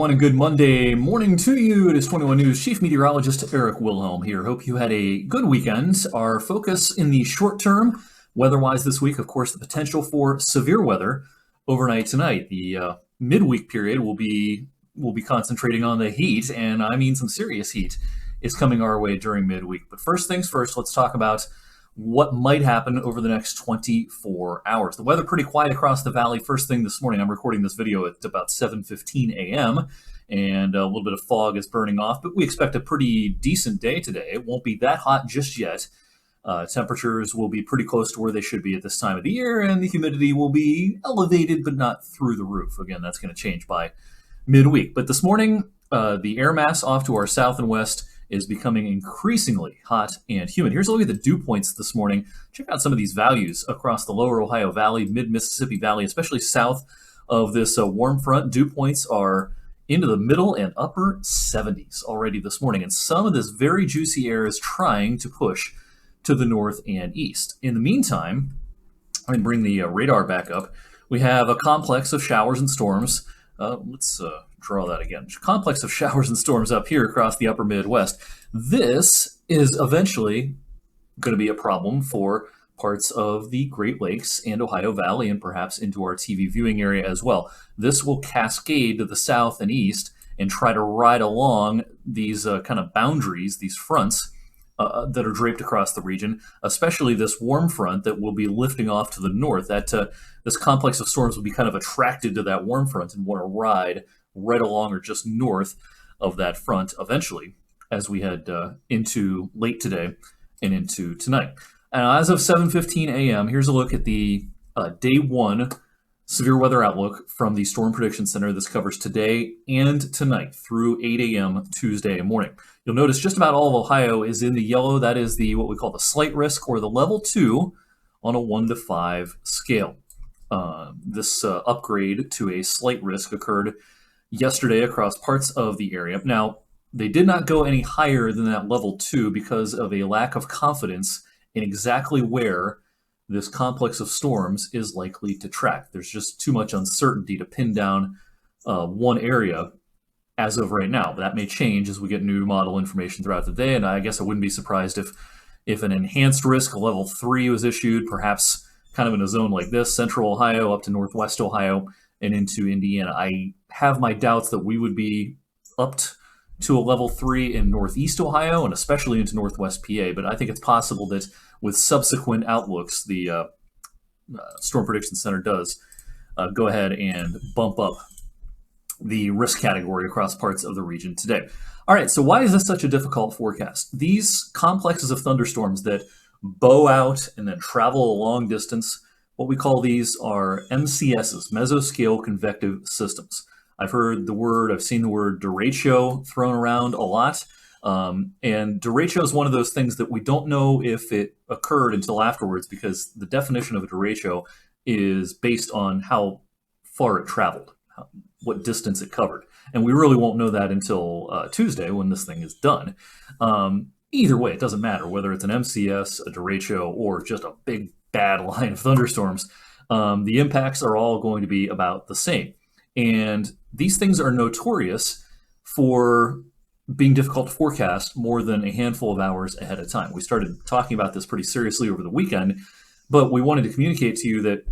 everyone, and good Monday morning to you. It is 21 News Chief Meteorologist Eric Wilhelm here. Hope you had a good weekend. Our focus in the short term, weather-wise this week, of course, the potential for severe weather overnight tonight. The midweek period will be concentrating on the heat, and I mean some serious heat is coming our way during midweek. But first things first, let's talk about what might happen over the next 24 hours. The weather pretty quiet across the valley first thing this morning. I'm recording this video at about 7:15 a.m. and a little bit of fog is burning off, but we expect a pretty decent day today. It won't be that hot just yet. Temperatures will be pretty close to where they should be at this time of the year, and the humidity will be elevated but not through the roof. Again, that's going to change by midweek. But this morning, the air mass off to our south and west is becoming increasingly hot and humid. Here's a look at the dew points this morning. Check out some of these values across the lower Ohio Valley, mid-Mississippi Valley, especially south of this warm front. Dew points are into the middle and upper 70s already this morning. And some of this very juicy air is trying to push to the north and east. In the meantime, let me bring the radar back up. We have a complex of showers and storms. Let's draw that again. Complex of showers and storms up here across the upper Midwest. This is eventually going to be a problem for parts of the Great Lakes and Ohio Valley and perhaps into our TV viewing area as well. This will cascade to the south and east and try to ride along these kind of boundaries, these fronts that are draped across the region, especially this warm front that will be lifting off to the north. This complex of storms will be kind of attracted to that warm front and want to ride right along or just north of that front eventually as we head into late today and into tonight. As of 7:15 a.m., here's a look at the day one severe weather outlook from the Storm Prediction Center. This covers today and tonight through 8 a.m. Tuesday morning. You'll notice just about all of Ohio is in the yellow. That is what we call the slight risk, or the level 2 on a 1 to 5 scale. This upgrade to a slight risk occurred yesterday across parts of the area. Now, they did not go any higher than that level 2 because of a lack of confidence in exactly where this complex of storms is likely to track. There's just too much uncertainty to pin down one area as of right now. But that may change as we get new model information throughout the day, and I guess I wouldn't be surprised if an enhanced risk, level 3, was issued, perhaps kind of in a zone like this, central Ohio up to northwest Ohio and into Indiana. I have my doubts that we would be up to a level 3 in northeast Ohio and especially into northwest PA, but I think it's possible that with subsequent outlooks, the Storm Prediction Center does go ahead and bump up the risk category across parts of the region today. All right, so why is this such a difficult forecast? These complexes of thunderstorms that bow out and then travel a long distance, what we call these are MCSs, mesoscale convective systems. I've seen the word derecho thrown around a lot. And derecho is one of those things that we don't know if it occurred until afterwards, because the definition of a derecho is based on how far it traveled, what distance it covered. And we really won't know that until Tuesday when this thing is done. Either way, it doesn't matter whether it's an MCS, a derecho, or just a big bad line of thunderstorms. The impacts are all going to be about the same. And these things are notorious for being difficult to forecast more than a handful of hours ahead of time. We started talking about this pretty seriously over the weekend, but we wanted to communicate to you that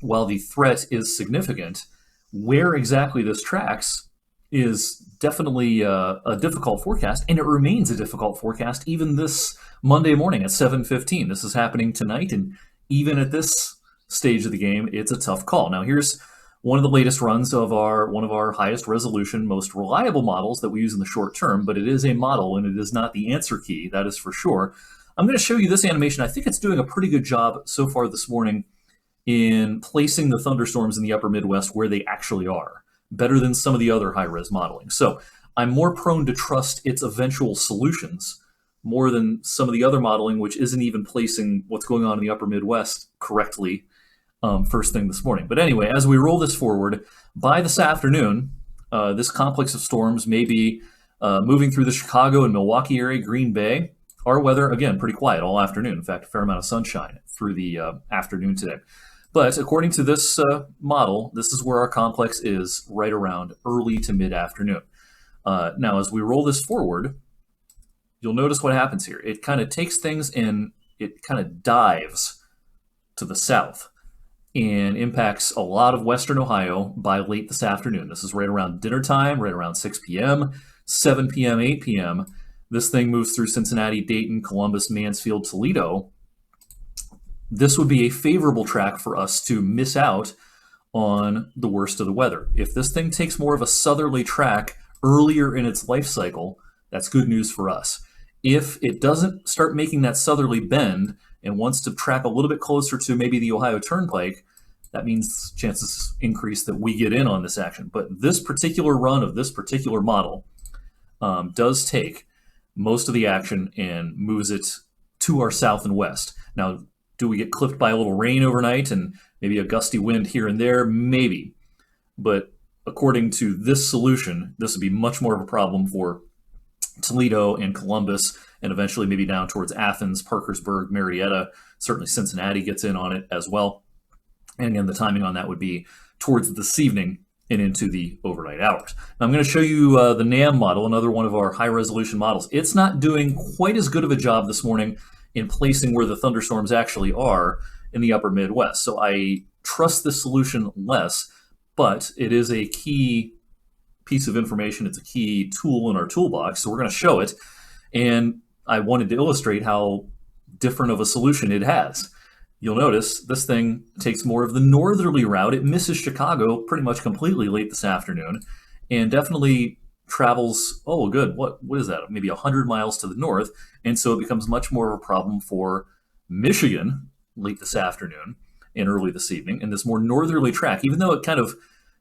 while the threat is significant, where exactly this tracks is definitely a difficult forecast, and it remains a difficult forecast even this Monday morning at 7:15. This is happening tonight, and even at this stage of the game, it's a tough call. Now, here's one of the latest runs of one of our highest resolution, most reliable models that we use in the short term, but it is a model and it is not the answer key, that is for sure. I'm going to show you this animation. I think it's doing a pretty good job so far this morning in placing the thunderstorms in the upper Midwest where they actually are, better than some of the other high-res modeling. So I'm more prone to trust its eventual solutions more than some of the other modeling, which isn't even placing what's going on in the upper Midwest correctly first thing this morning. But anyway, as we roll this forward, by this afternoon, this complex of storms may be moving through the Chicago and Milwaukee area, Green Bay. Our weather, again, pretty quiet all afternoon. In fact, a fair amount of sunshine through the afternoon today. But according to this model, this is where our complex is right around early to mid-afternoon. Now, as we roll this forward, you'll notice what happens here. It kind of takes things and it kind of dives to the south and impacts a lot of western Ohio by late this afternoon. This is right around dinner time, right around 6 p.m., 7 p.m., 8 p.m. This thing moves through Cincinnati, Dayton, Columbus, Mansfield, Toledo. This would be a favorable track for us to miss out on the worst of the weather. If this thing takes more of a southerly track earlier in its life cycle, that's good news for us. If it doesn't start making that southerly bend and wants to track a little bit closer to maybe the Ohio Turnpike, that means chances increase that we get in on this action. But this particular run of this particular model does take most of the action and moves it to our south and west. Now, do we get clipped by a little rain overnight and maybe a gusty wind here and there? Maybe. But according to this solution, this would be much more of a problem for Toledo and Columbus, and eventually maybe down towards Athens, Parkersburg, Marietta. Certainly Cincinnati gets in on it as well. And again, the timing on that would be towards this evening and into the overnight hours. Now, I'm going to show you the NAM model, another one of our high-resolution models. It's not doing quite as good of a job this morning in placing where the thunderstorms actually are in the upper Midwest. So I trust this solution less, but it is a key piece of information. It's a key tool in our toolbox, so we're going to show it. And I wanted to illustrate how different of a solution it has. You'll notice this thing takes more of the northerly route. It misses Chicago pretty much completely late this afternoon and definitely travels, oh, good, what is that? Maybe 100 miles to the north. And so it becomes much more of a problem for Michigan late this afternoon and early this evening. And this more northerly track, even though it kind of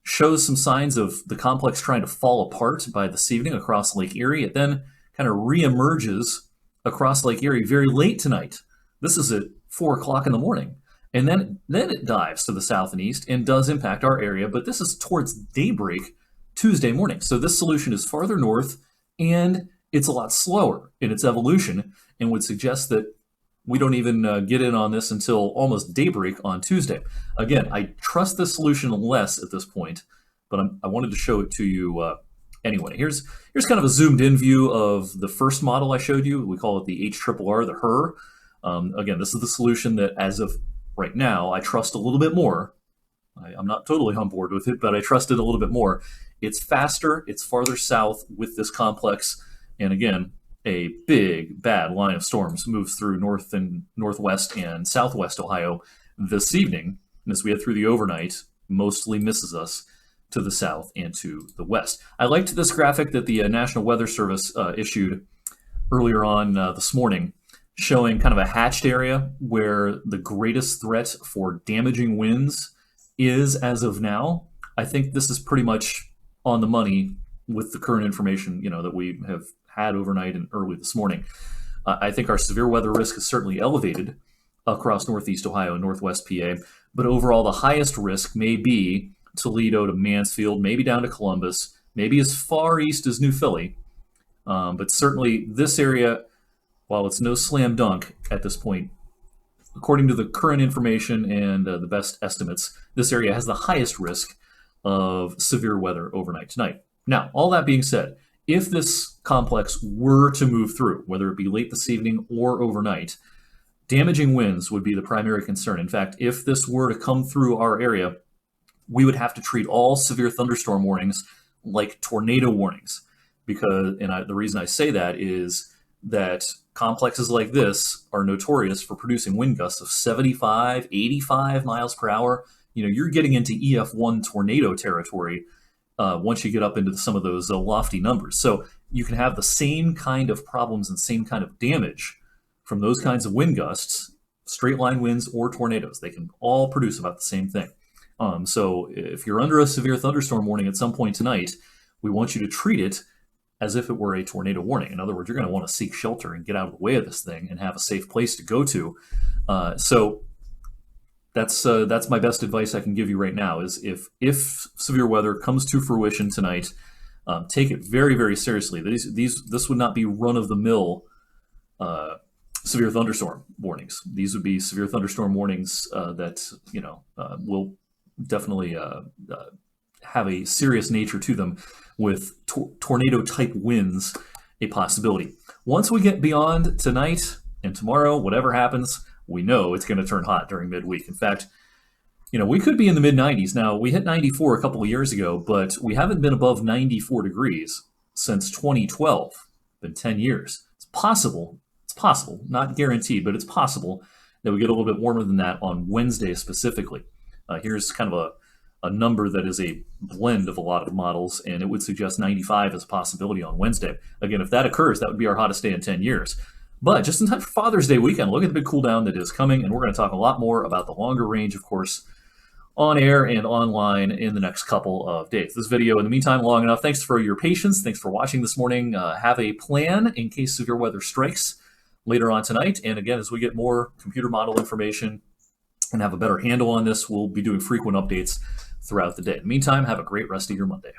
shows some signs of the complex trying to fall apart by this evening across Lake Erie, it then kind of reemerges across Lake Erie very late tonight. This is at 4 o'clock in the morning. And then it dives to the south and east and does impact our area, but this is towards daybreak Tuesday morning. So this solution is farther north and it's a lot slower in its evolution and would suggest that we don't even get in on this until almost daybreak on Tuesday. Again, I trust this solution less at this point, but I wanted to show it to you anyway. Here's kind of a zoomed in view of the first model I showed you. We call it the HRRR, the HRRR. Again, this is the solution that as of right now, I trust a little bit more. I'm not totally on board with it, but I trust it a little bit more. It's faster, it's farther south with this complex, and again, a big, bad line of storms moves through north and northwest and southwest Ohio this evening. And as we head through the overnight, mostly misses us to the south and to the west. I liked this graphic that the National Weather Service issued earlier on this morning, showing kind of a hatched area where the greatest threat for damaging winds is as of now. I think this is pretty much on the money with the current information, that we have had overnight and early this morning. I think our severe weather risk is certainly elevated across Northeast Ohio and Northwest PA, but overall the highest risk may be Toledo to Mansfield, maybe down to Columbus, maybe as far east as New Philly. But certainly this area, while it's no slam dunk at this point, according to the current information and the best estimates, this area has the highest risk of severe weather overnight tonight. Now, all that being said, if this complex were to move through, whether it be late this evening or overnight, damaging winds would be the primary concern. In fact, if this were to come through our area, we would have to treat all severe thunderstorm warnings like tornado warnings. Because, the reason I say that is that complexes like this are notorious for producing wind gusts of 75, 85 miles per hour. You're getting into EF1 tornado territory once you get up into some of those lofty numbers. So you can have the same kind of problems and same kind of damage from those kinds of wind gusts, straight line winds or tornadoes. They can all produce about the same thing. So if you're under a severe thunderstorm warning at some point tonight, we want you to treat it as if it were a tornado warning. In other words, you're going to want to seek shelter and get out of the way of this thing and have a safe place to go to. So that's my best advice I can give you right now is if severe weather comes to fruition tonight, take it very, very seriously. This would not be run-of-the-mill severe thunderstorm warnings. These would be severe thunderstorm warnings that will definitely have a serious nature to them, with tornado type winds a possibility. Once we get beyond tonight and tomorrow, whatever happens, we know it's going to turn hot during midweek. In fact, we could be in the mid 90s. Now, we hit 94 a couple of years ago, but we haven't been above 94 degrees since 2012. Been 10 years. It's possible, not guaranteed, but it's possible that we get a little bit warmer than that on Wednesday specifically. Here's kind of a number that is a blend of a lot of models, and it would suggest 95 as a possibility on Wednesday. Again, if that occurs, that would be our hottest day in 10 years. But just in time for Father's Day weekend, look at the big cool down that is coming, and we're going to talk a lot more about the longer range, of course, on air and online in the next couple of days. This video, in the meantime, long enough. Thanks for your patience. Thanks for watching this morning. Have a plan in case severe weather strikes later on tonight. And again, as we get more computer model information and have a better handle on this, we'll be doing frequent updates throughout the day. In the meantime, have a great rest of your Monday.